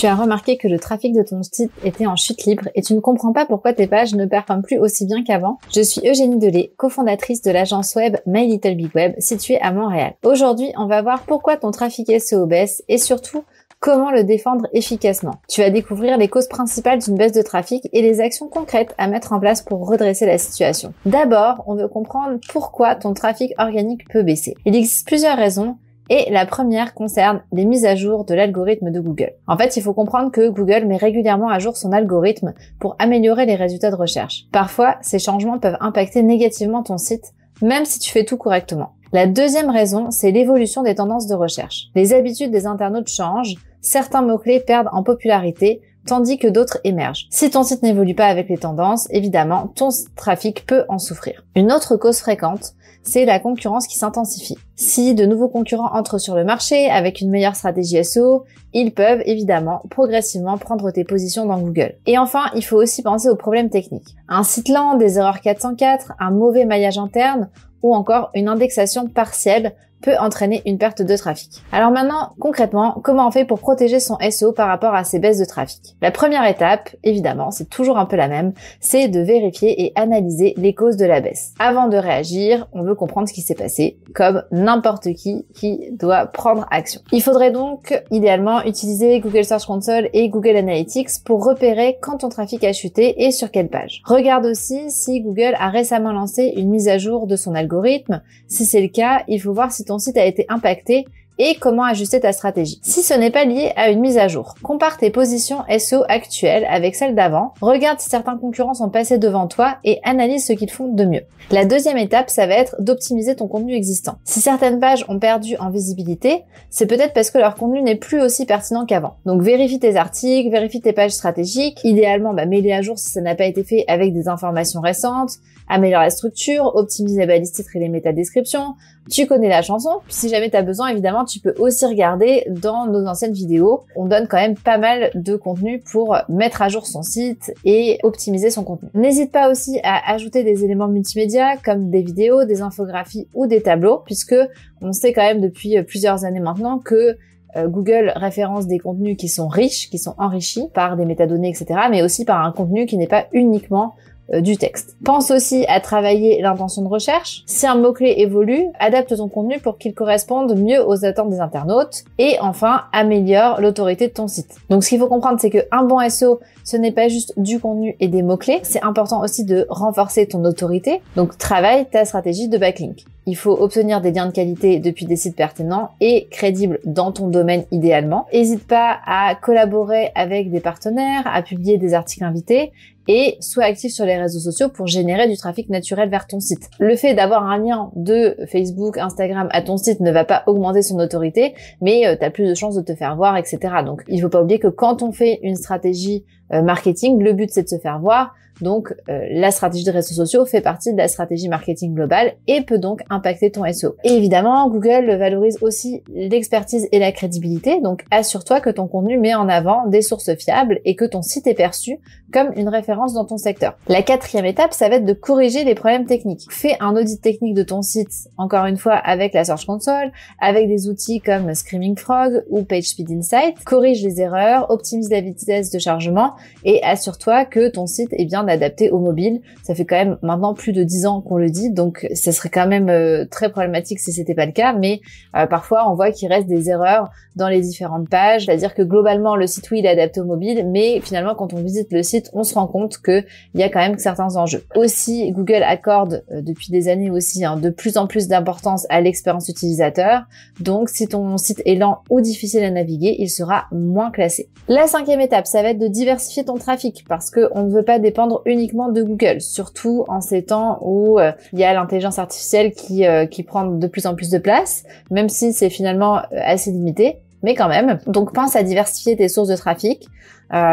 Tu as remarqué que le trafic de ton site était en chute libre et tu ne comprends pas pourquoi tes pages ne performent plus aussi bien qu'avant? Je suis Eugénie Delay, cofondatrice de l'agence web My Little Big Web située à Montréal. Aujourd'hui, on va voir pourquoi ton trafic SEO baisse et surtout comment le défendre efficacement. Tu vas découvrir les causes principales d'une baisse de trafic et les actions concrètes à mettre en place pour redresser la situation. D'abord, on veut comprendre pourquoi ton trafic organique peut baisser. Il existe plusieurs raisons. Et la première concerne les mises à jour de l'algorithme de Google. En fait, il faut comprendre que Google met régulièrement à jour son algorithme pour améliorer les résultats de recherche. Parfois, ces changements peuvent impacter négativement ton site, même si tu fais tout correctement. La deuxième raison, c'est l'évolution des tendances de recherche. Les habitudes des internautes changent, certains mots-clés perdent en popularité, tandis que d'autres émergent. Si ton site n'évolue pas avec les tendances, évidemment, ton trafic peut en souffrir. Une autre cause fréquente, c'est la concurrence qui s'intensifie. Si de nouveaux concurrents entrent sur le marché avec une meilleure stratégie SEO, ils peuvent évidemment progressivement prendre tes positions dans Google. Et enfin, il faut aussi penser aux problèmes techniques. Un site lent, des erreurs 404, un mauvais maillage interne ou encore une indexation partielle peut entraîner une perte de trafic. Alors maintenant, concrètement, comment on fait pour protéger son SEO par rapport à ces baisses de trafic? La première étape, évidemment, c'est toujours un peu la même, c'est de vérifier et analyser les causes de la baisse. Avant de réagir, on veut comprendre ce qui s'est passé, comme n'importe qui doit prendre action. Il faudrait donc, idéalement, utiliser Google Search Console et Google Analytics pour repérer quand ton trafic a chuté et sur quelle page. Regarde aussi si Google a récemment lancé une mise à jour de son algorithme. Si c'est le cas, il faut voir si ton site a été impacté et comment ajuster ta stratégie. Si ce n'est pas lié à une mise à jour, compare tes positions SEO actuelles avec celles d'avant, regarde si certains concurrents sont passés devant toi et analyse ce qu'ils font de mieux. La deuxième étape, ça va être d'optimiser ton contenu existant. Si certaines pages ont perdu en visibilité, c'est peut-être parce que leur contenu n'est plus aussi pertinent qu'avant. Donc vérifie tes articles, vérifie tes pages stratégiques, idéalement mets-les à jour si ça n'a pas été fait avec des informations récentes, améliore la structure, optimise les balises titres et les métadescriptions. Tu connais la chanson, puis si jamais tu as besoin, évidemment, tu peux aussi regarder dans nos anciennes vidéos. On donne quand même pas mal de contenu pour mettre à jour son site et optimiser son contenu. N'hésite pas aussi à ajouter des éléments multimédia comme des vidéos, des infographies ou des tableaux, puisque on sait quand même depuis plusieurs années maintenant que Google référence des contenus qui sont riches, qui sont enrichis par des métadonnées, etc., mais aussi par un contenu qui n'est pas uniquement du texte. Pense aussi à travailler l'intention de recherche. Si un mot-clé évolue, adapte ton contenu pour qu'il corresponde mieux aux attentes des internautes. Et enfin, améliore l'autorité de ton site. Donc ce qu'il faut comprendre, c'est qu'un bon SEO, ce n'est pas juste du contenu et des mots-clés. C'est important aussi de renforcer ton autorité. Donc travaille ta stratégie de backlink. Il faut obtenir des liens de qualité depuis des sites pertinents et crédibles dans ton domaine idéalement. N'hésite pas à collaborer avec des partenaires, à publier des articles invités et sois actif sur les réseaux sociaux pour générer du trafic naturel vers ton site. Le fait d'avoir un lien de Facebook, Instagram à ton site ne va pas augmenter son autorité, mais tu as plus de chances de te faire voir, etc. Donc il faut pas oublier que quand on fait une stratégie marketing, le but c'est de se faire voir. Donc la stratégie de réseaux sociaux fait partie de la stratégie marketing globale et peut donc impacter ton SEO. Et évidemment, Google valorise aussi l'expertise et la crédibilité, donc assure-toi que ton contenu met en avant des sources fiables et que ton site est perçu comme une référence dans ton secteur. La quatrième étape, ça va être de corriger les problèmes techniques. Fais un audit technique de ton site, encore une fois avec la Search Console, avec des outils comme Screaming Frog ou PageSpeed Insight. Corrige les erreurs, optimise la vitesse de chargement et assure-toi que ton site est bien adapté au mobile. Ça fait quand même maintenant plus de 10 ans qu'on le dit, donc ça serait quand même très problématique si c'était pas le cas, mais parfois on voit qu'il reste des erreurs dans les différentes pages, c'est-à-dire que globalement le site oui il est adapté au mobile, mais finalement quand on visite le site, on se rend compte que il y a quand même certains enjeux. Aussi, Google accorde depuis des années aussi de plus en plus d'importance à l'expérience utilisateur, donc si ton site est lent ou difficile à naviguer, il sera moins classé. La cinquième étape, ça va être de diversifier ton trafic, parce que on ne veut pas dépendre uniquement de Google, surtout en ces temps où il y a l'intelligence artificielle qui prend de plus en plus de place, même si c'est finalement assez limité, mais quand même. Donc pense à diversifier tes sources de trafic.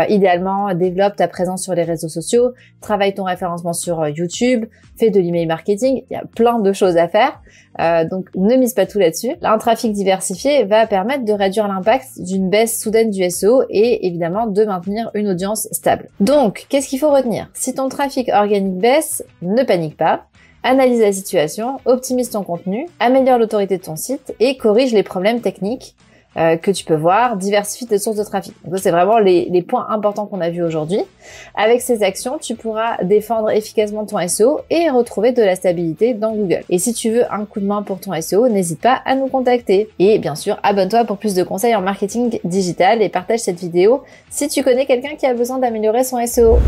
Idéalement, développe ta présence sur les réseaux sociaux, travaille ton référencement sur YouTube, fais de l'email marketing, il y a plein de choses à faire, donc ne mise pas tout là-dessus. Là, un trafic diversifié va permettre de réduire l'impact d'une baisse soudaine du SEO et évidemment de maintenir une audience stable. Donc, qu'est-ce qu'il faut retenir? Si ton trafic organique baisse, ne panique pas. Analyse la situation, optimise ton contenu, améliore l'autorité de ton site et corrige les problèmes techniques. que tu peux voir, diversifie tes sources de trafic. Donc c'est vraiment les points importants qu'on a vus aujourd'hui. Avec ces actions, tu pourras défendre efficacement ton SEO et retrouver de la stabilité dans Google. Et si tu veux un coup de main pour ton SEO, n'hésite pas à nous contacter. Et bien sûr, abonne-toi pour plus de conseils en marketing digital et partage cette vidéo si tu connais quelqu'un qui a besoin d'améliorer son SEO.